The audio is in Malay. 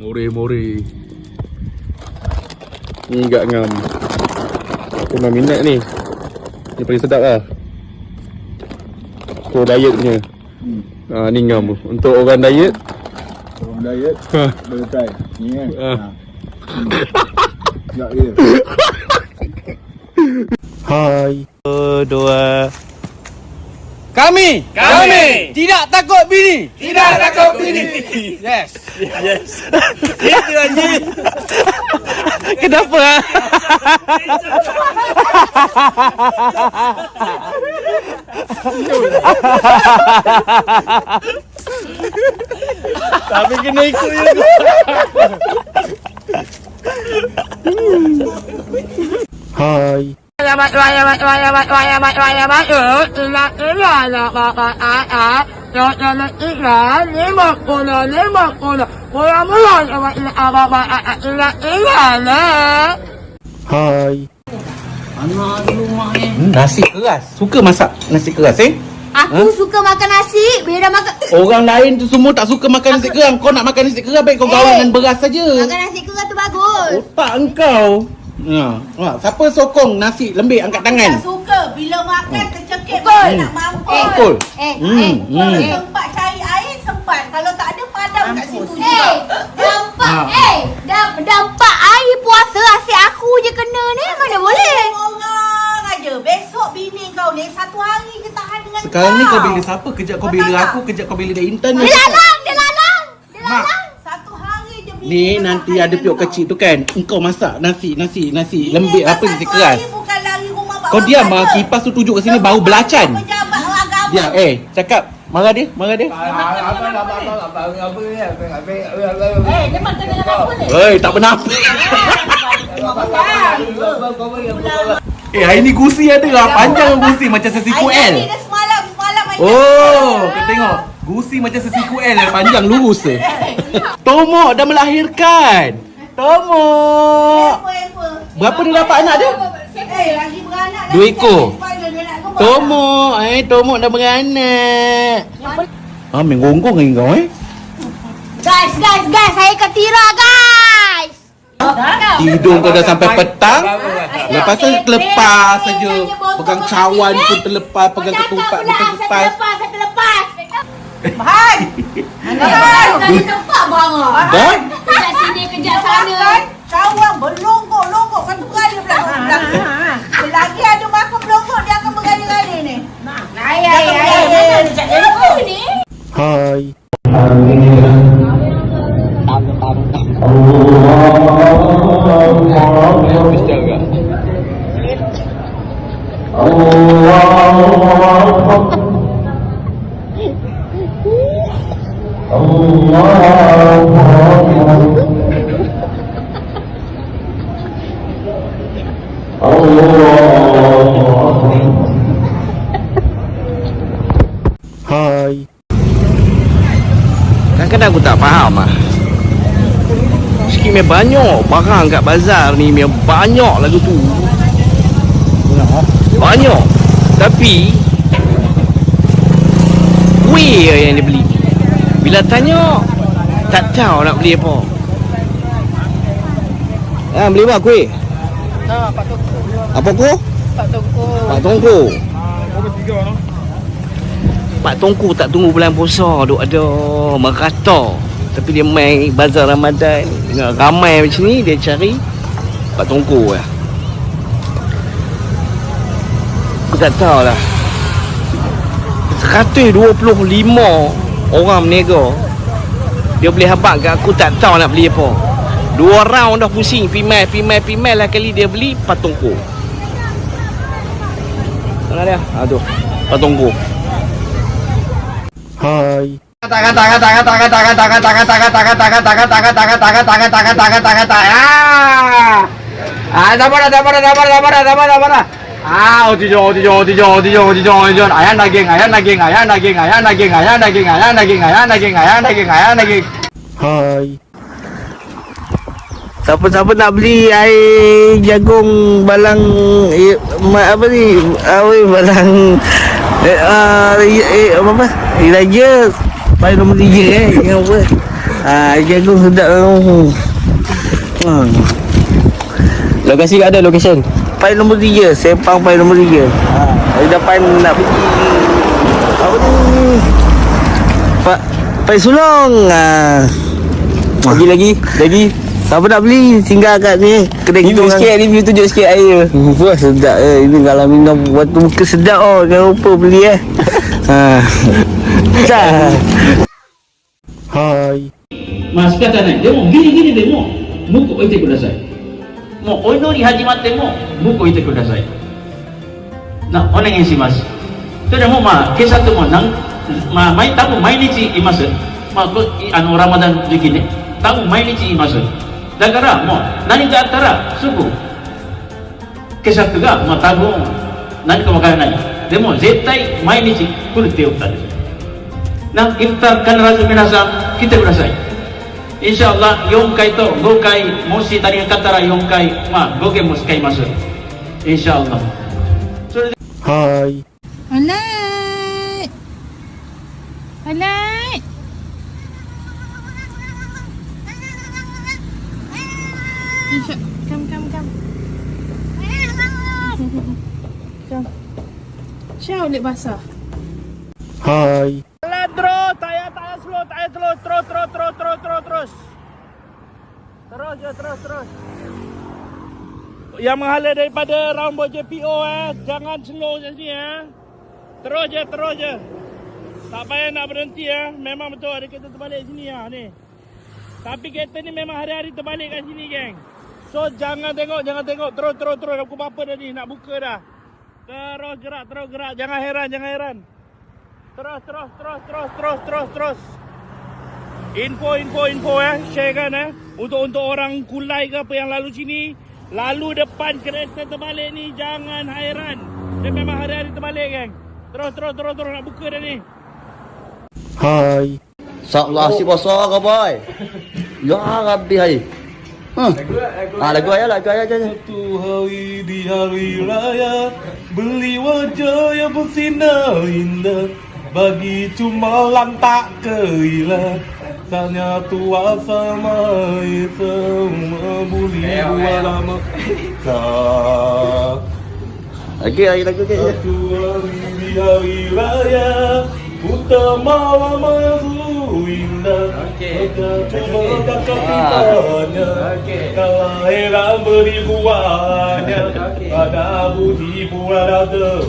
More. Ni agak ngam. Aku memang minat ni. Ni paling sedap lah. Untuk diet punya. Ni ngam. Untuk orang diet. Boleh try. Ni kan. Sekejap dia. Hai. Dua. Kami tidak takut bini. Yes. Itu anjing. Kenapa? Tapi kena ikut je. Hai. Hai. Anak dulu mak Nasi keras. Suka masak nasi keras Aku suka makan nasi. Bila dah makan Orang lain tu semua tak suka makan nasi keras. Kau nak makan nasi keras baik kau gaul dengan beras saja. makan nasi keras tu bagus. Otak engkau. Siapa sokong nasi lembik angkat tangan. Tak suka bila makan tercekik Pukul. nak mampus. Betul. Kalau sempat cari air sempat. Kalau tak ada padam kat situ juga. Dampak air puasa asyik aku je kena ni. Mana boleh? Orang aja. Besok bini kau ni satu hari je tahan dengan Sekarang ni kau bela siapa? Kejap kau bela aku, kejap kau bela dia Intan. Dia lalang. Satu hari je bini Ni kau nanti tahan ada piok dengan kecil tu kan. Engkau masak nasi Bini lembik kau apa nasi satu keras. hari bukan lari rumah Kau bapak diam saja. ah, kipas tu tunjuk kat sini bau belacan. Pejabat agama. Diam, cakap. Marah dia. Tak bernafas. Hari ni gusi ada lah. Panjang gusi macam sesiku L. Ayah ni dah semalam main Kau tengok. Gusi macam sesiku L yang panjang lurus je. Tomok dah melahirkan. Tomok. Apa? Berapa dia dapat anak dia? Lagi beranak lagi. 2 ekor. Dia nak kembang. Tomok. Tomok dah beranak. Main gonggong dengan kau Guys, saya ketira guys. Hidung kau dah sampai petang. Lepas tu terlepas saja. Pegang cawan pun terlepas. Pegang ketupat pun terlepas. Saya terlepas. Bahan. Saya tempat bangga. Dah? Kejap sini, kejap sana. Kawan berlonggok-longgok kan tu berani belakang. Selagi ada makan berlonggok dia akan berani-berani ni. Hai. Hai. Kadang-kadang aku tak faham lah. Sikit memang banyak barang kat bazar ni. Memang banyak lagu tu. Banyak. Tapi kuih yang dia beli. Bila tanya tak tahu nak beli apa. Beli apa kuih? Pak Toko. Apa kuih? Pak Toko. Pak Tongku. Pak Tongku tak tunggu bulan puasa duk ada merata. Tapi dia main bazar Ramadan. Ramai macam ni dia cari Pak Tongku lah. Aku tak tahu lah. 125 orang berniaga. Dia boleh habaq kat aku tak tahu nak beli apa. 2 round dah pusing. Female lah kali dia beli Pak Tongku. Mana dia? Tu Pak Tongku. Hai. Hai. Siapa-siapa nak beli air jagung balang apa ni? Balang apa? Raja. Baik nombor 3 yang apa? Jagung sedap. Lokasi kat ada location. Pai nombor 3, Sepang pai nombor 3. Di depan nak pergi apa ni? Pai Sulong. Lagi. Siapa nak beli tinggal kat ni kedai Review sikit, review tunjuk sikit air. Wah sedap ini kalau minum waktu muka sedap jangan lupa beli Hai. Mas kata naik demo gini demo muko ite kudasai mo oinori hajimate mo muko ite kudasai na onengen shimasu tere mo kesato mo nang tabu mainichi imasu Ramadan時期ねtabu mainichi imasu dakara mo nani ga attara sugu kesato ga tabu nani ka wakaranai demo zettai mainichi kuru tte yotta desu na iftar kanarazu minasan kite kudasai InsyaAllah 4回と5回もし足りなかったら4回5件も使います InsyaAllah それで Hai. Alright. Alright. Come. Come. Syau lip basah. Hai. Landro, tayar slow, terus. Terus. Yang menghala daripada roundboard JPO jangan slow macam ni Terus je. Tak payah nak berhenti memang betul ada kereta terbalik sini ni. Tapi kereta ni memang hari-hari terbalik kat sini geng. So jangan tengok, terus aku apa tadi nak buka dah. Terus gerak, jangan heran. Terus. Info share kan untuk orang Kulai ke apa yang lalu sini, lalu depan kereta terbalik ni jangan hairan. Dia memang hari-hari terbalik geng. Terus nak buka dah ni. Hai. Allah si besar ke boy? Ya Rabbi hai. Lagu ayah. Satu hari di hari raya, beli wajah yang bersinar indah, bagi cumalan tak keilah. Tanya tua sama itu membuli dua lama. Lagi lagu ke? Satu hari di hari raya, utama mazu indah. Coba kakak kelahiran beribuannya, ada budi pura ada.